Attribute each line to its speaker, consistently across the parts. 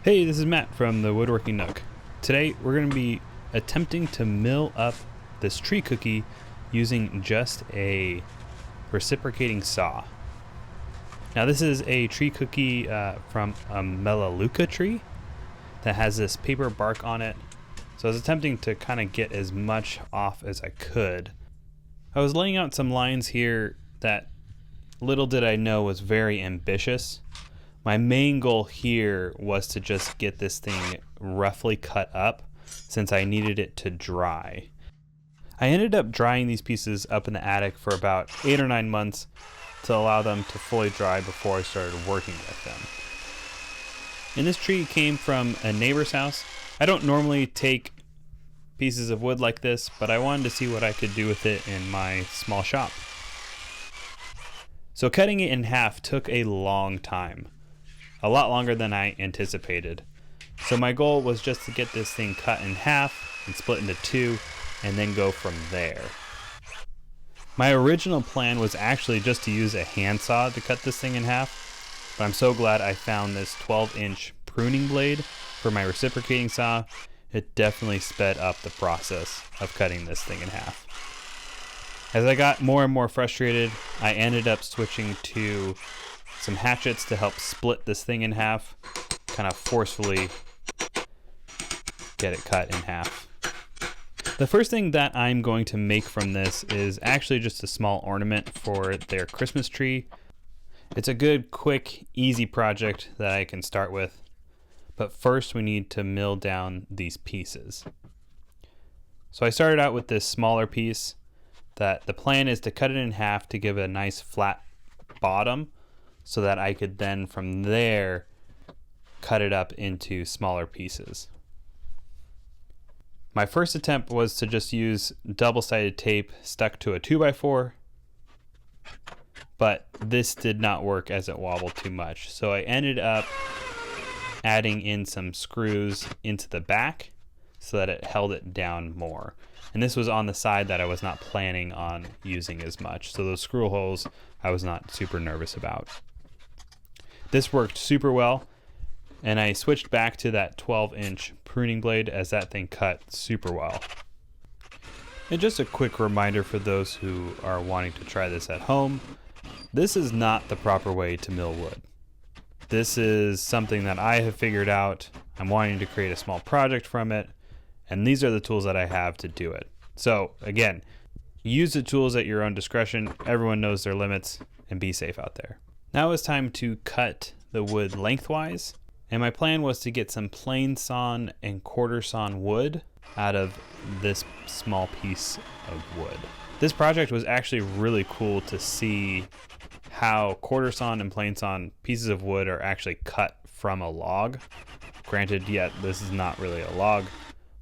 Speaker 1: Hey, this is Matt from the Woodworking Nook. Today we're going to be attempting to mill up this tree cookie using just a reciprocating saw. Now this is a tree cookie from a melaleuca tree that has this paper bark on it. So I was attempting to kind of get as much off as I could. I was laying out some lines here that little did I know was very ambitious. My main goal here was to just get this thing roughly cut up since I needed it to dry. I ended up drying these pieces up in the attic for about 8 or 9 months to allow them to fully dry before I started working with them. And this tree came from a neighbor's house. I don't normally take pieces of wood like this, but I wanted to see what I could do with it in my small shop. So cutting it in half took a long time. A lot longer than I anticipated. So my goal was just to get this thing cut in half and split into two and then go from there. My original plan was actually just to use a handsaw to cut this thing in half, but I'm so glad I found this 12-inch pruning blade for my reciprocating saw. It definitely sped up the process of cutting this thing in half. As I got more and more frustrated, I ended up switching to some hatchets to help split this thing in half, kind of forcefully get it cut in half. The first thing that I'm going to make from this is actually just a small ornament for their Christmas tree. It's a good, quick, easy project that I can start with, but first we need to mill down these pieces. So I started out with this smaller piece that the plan is to cut it in half to give it a nice flat bottom, so that I could then from there cut it up into smaller pieces. My first attempt was to just use double-sided tape stuck to a 2x4, but this did not work as it wobbled too much. So I ended up adding in some screws into the back so that it held it down more. And this was on the side that I was not planning on using as much. So those screw holes I was not super nervous about. This worked super well, and I switched back to that 12-inch pruning blade as that thing cut super well. And just a quick reminder for those who are wanting to try this at home, this is not the proper way to mill wood. This is something that I have figured out. I'm wanting to create a small project from it, and these are the tools that I have to do it. So again, use the tools at your own discretion. Everyone knows their limits, and be safe out there. Now it's time to cut the wood lengthwise, and my plan was to get some plain sawn and quarter sawn wood out of this small piece of wood. This project was actually really cool to see how quarter sawn and plain sawn pieces of wood are actually cut from a log. Granted, yet this is not really a log,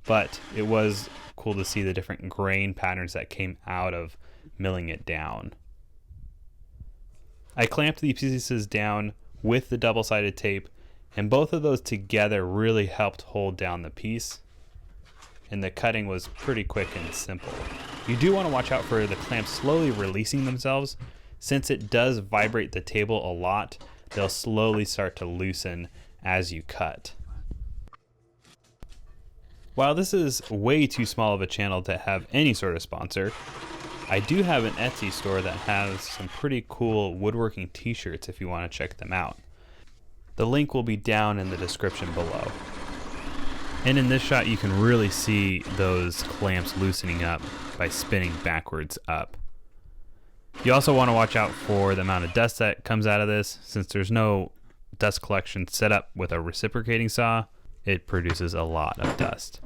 Speaker 1: but it was cool to see the different grain patterns that came out of milling it down. I clamped these pieces down with the double-sided tape, and both of those together really helped hold down the piece, and the cutting was pretty quick and simple. You do want to watch out for the clamps slowly releasing themselves. Since it does vibrate the table a lot, they'll slowly start to loosen as you cut. While this is way too small of a channel to have any sort of sponsor, I do have an Etsy store that has some pretty cool woodworking t-shirts if you want to check them out. The link will be down in the description below. And in this shot you can really see those clamps loosening up by spinning backwards up. You also want to watch out for the amount of dust that comes out of this. Since there's no dust collection set up with a reciprocating saw, it produces a lot of dust.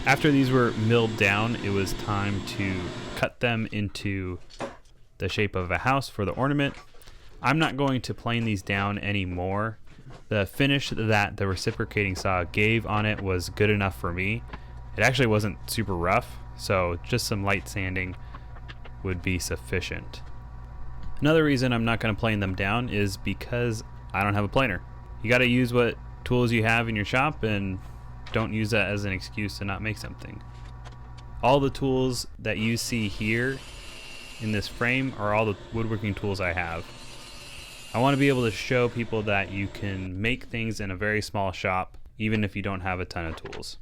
Speaker 1: After these were milled down, it was time to cut them into the shape of a house for the ornament. I'm not going to plane these down anymore. The finish that the reciprocating saw gave on it was good enough for me. It actually wasn't super rough, so just some light sanding would be sufficient. Another reason I'm not going to plane them down is because I don't have a planer. You got to use what tools you have in your shop, and don't use that as an excuse to not make something. All the tools that you see here in this frame are all the woodworking tools I have. I want to be able to show people that you can make things in a very small shop, even if you don't have a ton of tools.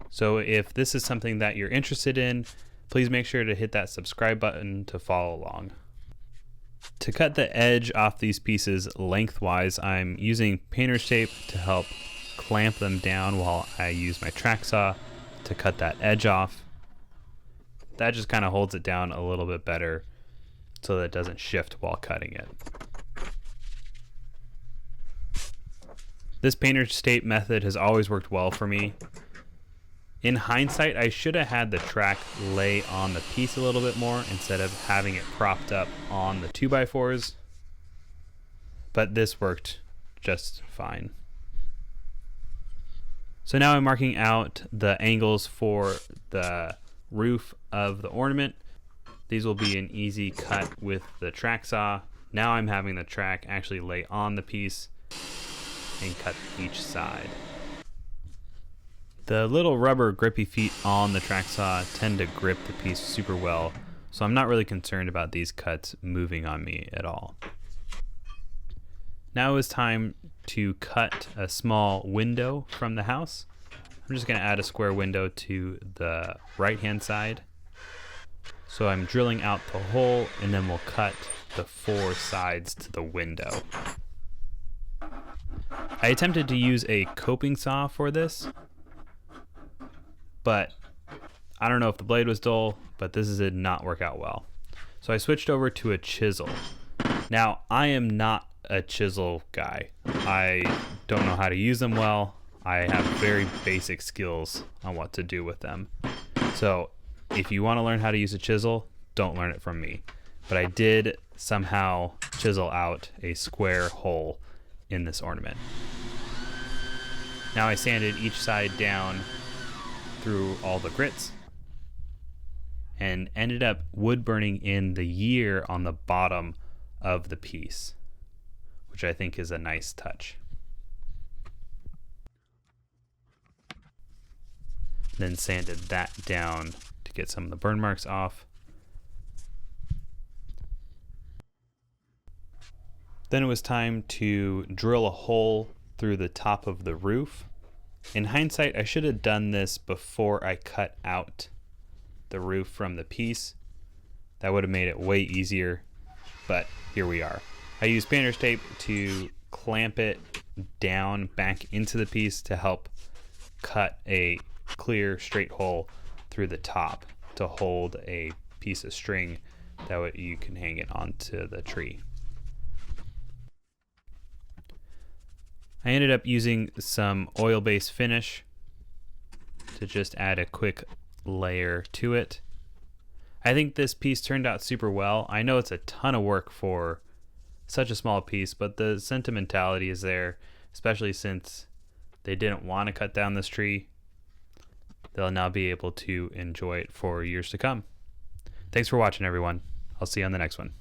Speaker 1: So if this is something that you're interested in, please make sure to hit that subscribe button to follow along. To cut the edge off these pieces lengthwise, I'm using painter's tape to help clamp them down while I use my track saw to cut that edge off. That just kind of holds it down a little bit better so that it doesn't shift while cutting it. This painter's tape method has always worked well for me. In hindsight, I should have had the track lay on the piece a little bit more instead of having it propped up on the 2x4s, but this worked just fine. So now I'm marking out the angles for the roof of the ornament. These will be an easy cut with the track saw. Now I'm having the track actually lay on the piece and cut each side. The little rubber grippy feet on the track saw tend to grip the piece super well, so I'm not really concerned about these cuts moving on me at all. Now it's time to cut a small window from the house. I'm just going to add a square window to the right hand side. So I'm drilling out the hole and then we'll cut the 4 sides to the window. I attempted to use a coping saw for this, but I don't know if the blade was dull, but this did not work out well. So I switched over to a chisel. Now, I am not a chisel guy. I don't know how to use them well. I have very basic skills on what to do with them. So if you want to learn how to use a chisel, don't learn it from me. But I did somehow chisel out a square hole in this ornament. Now I sanded each side down through all the grits and ended up wood burning in the year on the bottom of the piece, which I think is a nice touch. Then sanded that down to get some of the burn marks off. Then it was time to drill a hole through the top of the roof. In hindsight, I should have done this before I cut out the roof from the piece. That would have made it way easier, but here we are. I used painter's tape to clamp it down back into the piece to help cut a clear straight hole through the top to hold a piece of string that way you can hang it onto the tree. I ended up using some oil-based finish to just add a quick layer to it. I think this piece turned out super well. I know it's a ton of work for such a small piece, but the sentimentality is there, especially since they didn't want to cut down this tree. They'll now be able to enjoy it for years to come. Thanks for watching, everyone. I'll see you on the next one.